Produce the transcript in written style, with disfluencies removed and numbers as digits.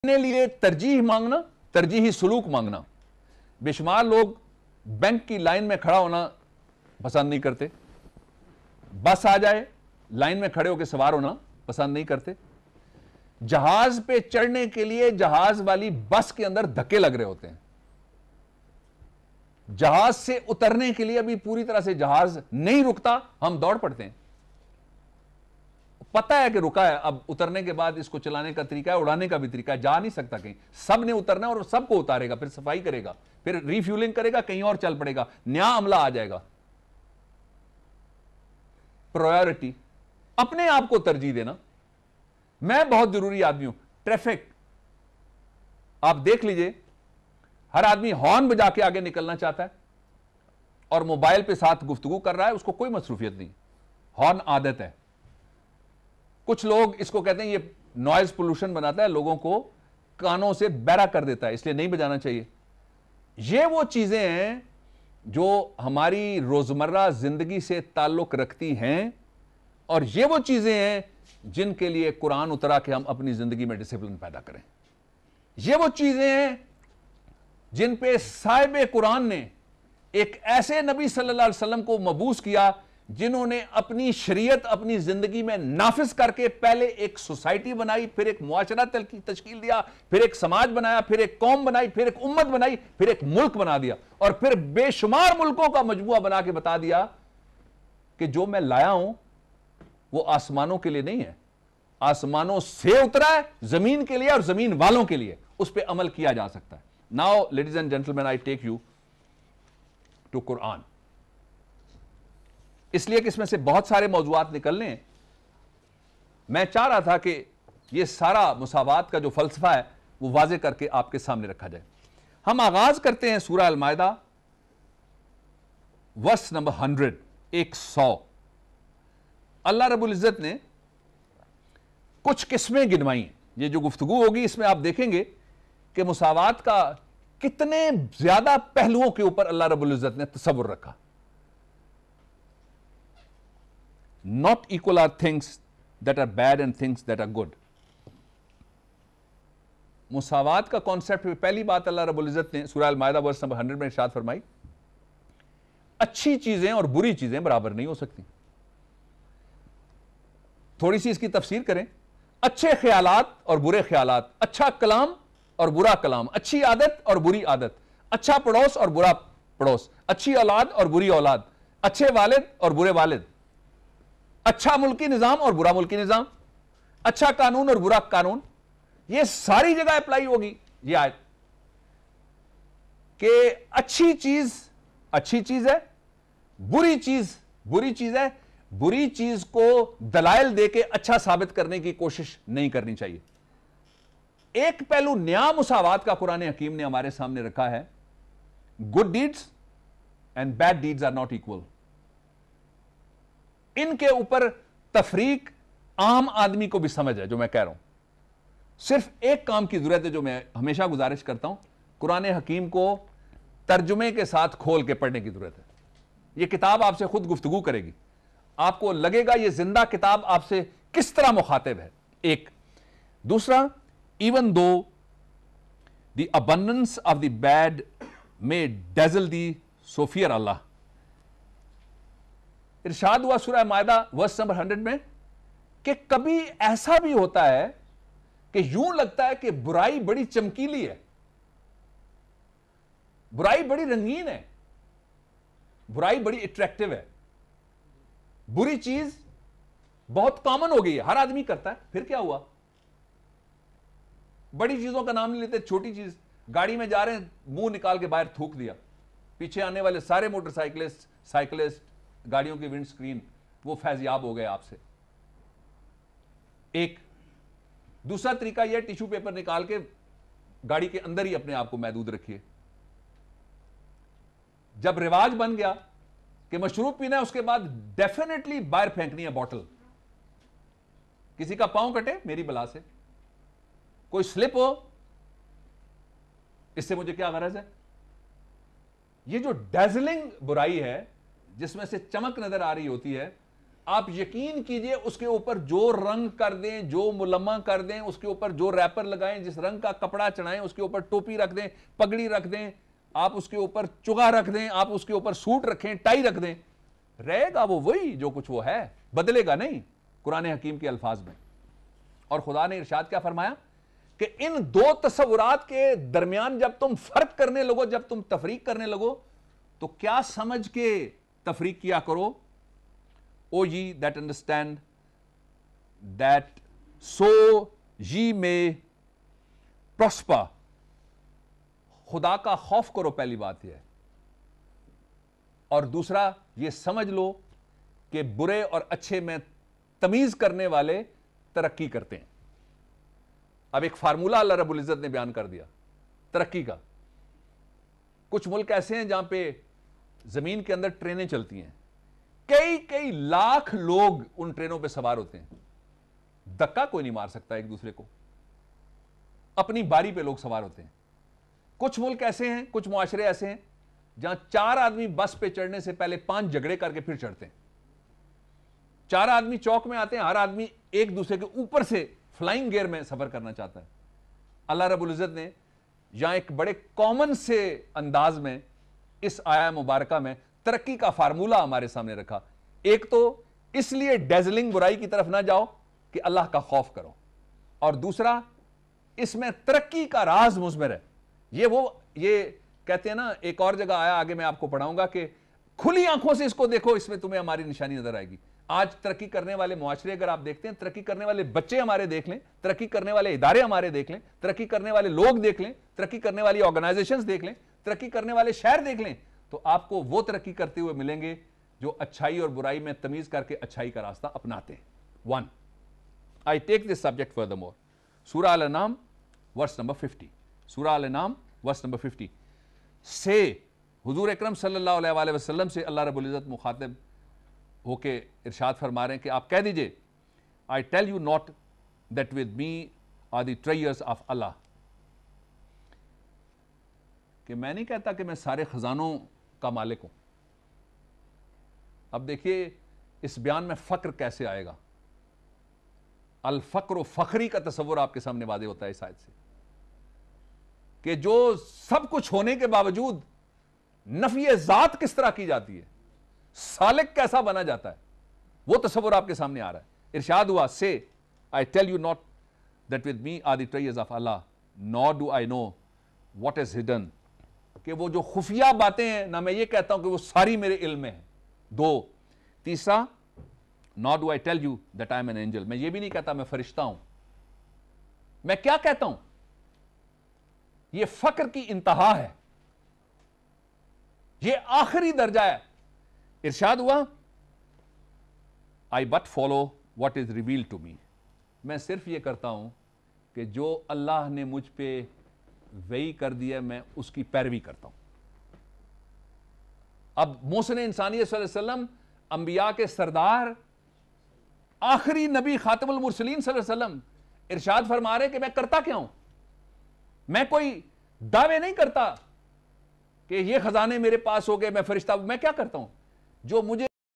اپنے لیے ترجیح مانگنا، ترجیحی سلوک مانگنا. بے شمار لوگ بینک کی لائن میں کھڑا ہونا پسند نہیں کرتے، بس آ جائے لائن میں کھڑے ہو کے سوار ہونا پسند نہیں کرتے، جہاز پہ چڑھنے کے لیے جہاز والی بس کے اندر دھکے لگ رہے ہوتے ہیں، جہاز سے اترنے کے لیے ابھی پوری طرح سے جہاز نہیں رکتا، ہم دوڑ پڑتے ہیں. پتہ ہے کہ رکا ہے، اب اترنے کے بعد اس کو چلانے کا طریقہ ہے، اڑانے کا بھی طریقہ ہے، جا نہیں سکتا کہیں، سب نے اترنا اور سب کو اتارے گا، پھر صفائی کرے گا، پھر ری فیولنگ کرے گا، کہیں اور چل پڑے گا، نیا عملہ آ جائے گا. پرائیورٹی، اپنے آپ کو ترجیح دینا. میں بہت ضروری آدمی ہوں. ٹریفک آپ دیکھ لیجئے، ہر آدمی ہارن بجا کے آگے نکلنا چاہتا ہے اور موبائل پہ ساتھ گفتگو کر رہا ہے، اس کو کوئی مصروفیت نہیں. ہارن عادت ہے. کچھ لوگ اس کو کہتے ہیں یہ نوائز پولوشن بناتا ہے، لوگوں کو کانوں سے بہرا کر دیتا ہے، اس لیے نہیں بجانا چاہیے. یہ وہ چیزیں ہیں جو ہماری روزمرہ زندگی سے تعلق رکھتی ہیں، اور یہ وہ چیزیں ہیں جن کے لیے قرآن اترا کہ ہم اپنی زندگی میں ڈسپلن پیدا کریں. یہ وہ چیزیں ہیں جن پہ صاحب قرآن نے ایک ایسے نبی صلی اللہ علیہ وسلم کو مبعوث کیا جنہوں نے اپنی شریعت اپنی زندگی میں نافذ کر کے پہلے ایک سوسائٹی بنائی، پھر ایک معاشرہ تشکیل دیا، پھر ایک سماج بنایا، پھر ایک قوم بنائی، پھر ایک امت بنائی، پھر ایک ملک بنا دیا، اور پھر بے شمار ملکوں کا مجموعہ بنا کے بتا دیا کہ جو میں لایا ہوں وہ آسمانوں کے لیے نہیں ہے، آسمانوں سے اترا ہے زمین کے لیے اور زمین والوں کے لیے، اس پہ عمل کیا جا سکتا ہے. Now, ladies and gentlemen, I take you to Quran. اس لیے کہ اس میں سے بہت سارے موضوعات نکلنے ہیں. میں چاہ رہا تھا کہ یہ سارا مساوات کا جو فلسفہ ہے وہ واضح کر کے آپ کے سامنے رکھا جائے. ہم آغاز کرتے ہیں سورہ المائدہ ورس نمبر 100، 100. اللہ رب العزت نے کچھ قسمیں گنوائی ہیں. یہ جو گفتگو ہوگی اس میں آپ دیکھیں گے کہ مساوات کا کتنے زیادہ پہلوؤں کے اوپر اللہ رب العزت نے تصور رکھا. Not equal are things that are bad and things that are good. مساوات کا کانسیپٹ، پہلی بات اللہ رب العزت نے سورہ المائدہ ورس نمبر 100 میں ارشاد فرمائی، اچھی چیزیں اور بری چیزیں برابر نہیں ہو سکتی. تھوڑی سی اس کی تفسیر کریں. اچھے خیالات اور برے خیالات، اچھا کلام اور برا کلام، اچھی عادت اور بری عادت، اچھا پڑوس اور برا پڑوس، اچھی اولاد اور بری اولاد، اچھے والد اور برے والد، اچھا ملکی نظام اور برا ملکی نظام، اچھا قانون اور برا قانون. یہ ساری جگہ اپلائی ہوگی یہ آیت کہ اچھی چیز ہے، بری چیز ہے. بری چیز کو دلائل دے کے اچھا ثابت کرنے کی کوشش نہیں کرنی چاہیے. ایک پہلو نیا مساوات کا قرآن حکیم نے ہمارے سامنے رکھا ہے. Good deeds and bad deeds are not equal. ان کے اوپر تفریق عام آدمی کو بھی سمجھ ہے جو میں کہہ رہا ہوں. صرف ایک کام کی ضرورت ہے جو میں ہمیشہ گزارش کرتا ہوں، قرآن حکیم کو ترجمے کے ساتھ کھول کے پڑھنے کی ضرورت ہے. یہ کتاب آپ سے خود گفتگو کرے گی، آپ کو لگے گا یہ زندہ کتاب آپ سے کس طرح مخاطب ہے. ایک دوسرا، even though the abundance of the bad may dazzle thee, so fear Allah. ارشاد ہوا سورہ مائدہ ورس نمبر 100 میں کہ کبھی ایسا بھی ہوتا ہے کہ یوں لگتا ہے کہ برائی بڑی چمکیلی ہے، برائی بڑی رنگین ہے، برائی بڑی اٹریکٹیو ہے، بری چیز بہت کامن ہو گئی ہے، ہر آدمی کرتا ہے. پھر کیا ہوا؟ بڑی چیزوں کا نام نہیں لیتے، چھوٹی چیز، گاڑی میں جا رہے ہیں منہ نکال کے باہر تھوک دیا، پیچھے آنے والے سارے موٹر سائیکلسٹ گاڑیوں کی ونڈ سکرین وہ فیضیاب ہو گئے آپ سے. ایک دوسرا طریقہ یہ ٹیشو پیپر نکال کے گاڑی کے اندر ہی اپنے آپ کو محدود رکھیے. جب رواج بن گیا کہ مشروب پینا ہے اس کے بعد ڈیفینیٹلی باہر پھینکنی ہے بوٹل. کسی کا پاؤں کٹے میری بلا سے، کوئی سلپ ہو اس سے مجھے کیا غرض ہے. یہ جو ڈیزلنگ برائی ہے جس میں سے چمک نظر آ رہی ہوتی ہے، آپ یقین کیجئے اس کے اوپر جو رنگ کر دیں، جو ملمہ کر دیں، اس کے اوپر جو ریپر لگائیں، جس رنگ کا کپڑا چڑھائیں، اس کے اوپر ٹوپی رکھ دیں، پگڑی رکھ دیں، آپ اس کے اوپر چگا رکھ دیں، آپ اس کے اوپر سوٹ رکھیں، ٹائی رکھ دیں، رہے گا وہ وہی جو کچھ وہ ہے، بدلے گا نہیں قرآن حکیم کے الفاظ میں۔ اور خدا نے ارشاد کیا فرمایا کہ ان دو تصورات کے درمیان جب تم فرق کرنے لگو، جب تم تفریق کرنے لگو، تو کیا سمجھ کے تفریق کیا کرو؟ او ye that understand that so ye may prosper. خدا کا خوف کرو، پہلی بات یہ ہے، اور دوسرا یہ سمجھ لو کہ برے اور اچھے میں تمیز کرنے والے ترقی کرتے ہیں۔ اب ایک فارمولہ اللہ رب العزت نے بیان کر دیا ترقی کا۔ کچھ ملک ایسے ہیں جہاں پہ زمین کے اندر ٹرینیں چلتی ہیں، کئی لاکھ لوگ ان ٹرینوں پہ سوار ہوتے ہیں، دھکا کوئی نہیں مار سکتا ایک دوسرے کو، اپنی باری پہ لوگ سوار ہوتے ہیں۔ کچھ ملک ایسے ہیں، کچھ معاشرے ایسے ہیں جہاں 4 آدمی بس پہ چڑھنے سے پہلے 5 جھگڑے کر کے پھر چڑھتے ہیں۔ 4 آدمی چوک میں آتے ہیں، ہر آدمی ایک دوسرے کے اوپر سے فلائنگ گیئر میں سفر کرنا چاہتا ہے۔ اللہ رب العزت نے یہاں ایک بڑے کامن سے انداز میں اس آیہ مبارکہ میں ترقی کا فارمولہ ہمارے سامنے رکھا۔ ایک تو اس لیے ڈیزلنگ برائی کی طرف نہ جاؤ کہ اللہ کا خوف کرو، اور دوسرا اس میں ترقی کا راز مضمر ہے۔ یہ کہتے ہیں نا، ایک اور جگہ آیا، آگے میں آپ کو پڑھاؤں گا، کہ کھلی آنکھوں سے اس کو دیکھو، اس میں تمہیں ہماری نشانی نظر آئے گی۔ آج ترقی کرنے والے معاشرے اگر آپ دیکھتے ہیں، ترقی کرنے والے بچے ہمارے دیکھ لیں، ترقی کرنے والے ادارے ہمارے دیکھ لیں، ترقی کرنے والے لوگ دیکھ لیں، ترقی کرنے والی آرگنائزیشنز دیکھ لیں، ترقی کرنے والے شہر دیکھ لیں، تو آپ کو وہ ترقی کرتے ہوئے ملیں گے جو اچھائی اور برائی میں تمیز کر کے اچھائی کا راستہ اپناتے ہیں۔ 1 I take this subject furthermore. سورہ الانعام ورس نمبر 50. سورہ الانعام ورس نمبر 50 سے حضور اکرم صلی اللہ علیہ وآلہ وسلم سے اللہ رب العزت مخاطب ہو کے ارشاد فرما رہے ہیں کہ آپ کہہ دیجئے I tell you not that with me are the treasures of Allah. کہ میں نہیں کہتا کہ میں سارے خزانوں کا مالک ہوں۔ اب دیکھیے اس بیان میں فقر کیسے آئے گا۔ الفقر و فخری کا تصور آپ کے سامنے واضح ہوتا ہے اس آیت سے، کہ جو سب کچھ ہونے کے باوجود نفی ذات کس طرح کی جاتی ہے، سالک کیسا بنا جاتا ہے، وہ تصور آپ کے سامنے آ رہا ہے۔ ارشاد ہوا سے I tell you not that with me are the treasures of Allah, nor do I know what is hidden. کہ وہ جو خفیہ باتیں ہیں، نہ میں یہ کہتا ہوں کہ وہ ساری میرے علم میں ہیں۔ 2 تیسرا nor do I tell you that I am an angel. میں یہ بھی نہیں کہتا میں فرشتہ ہوں۔ میں کیا کہتا ہوں؟ یہ فقر کی انتہا ہے، یہ آخری درجہ ہے۔ ارشاد ہوا I but follow what is revealed to me. میں صرف یہ کرتا ہوں کہ جو اللہ نے مجھ پہ وحی کر دیا میں اس کی پیروی کرتا ہوں۔ اب محسن انسانیت صلی اللہ علیہ وسلم، انبیاء کے سردار، آخری نبی، خاتم المرسلین صلی اللہ علیہ وسلم ارشاد فرما رہے کہ میں کرتا کیا ہوں؟ میں کوئی دعوے نہیں کرتا کہ یہ خزانے میرے پاس ہو گئے، میں فرشتہ ہوں۔ میں کیا کرتا ہوں؟ جو مجھے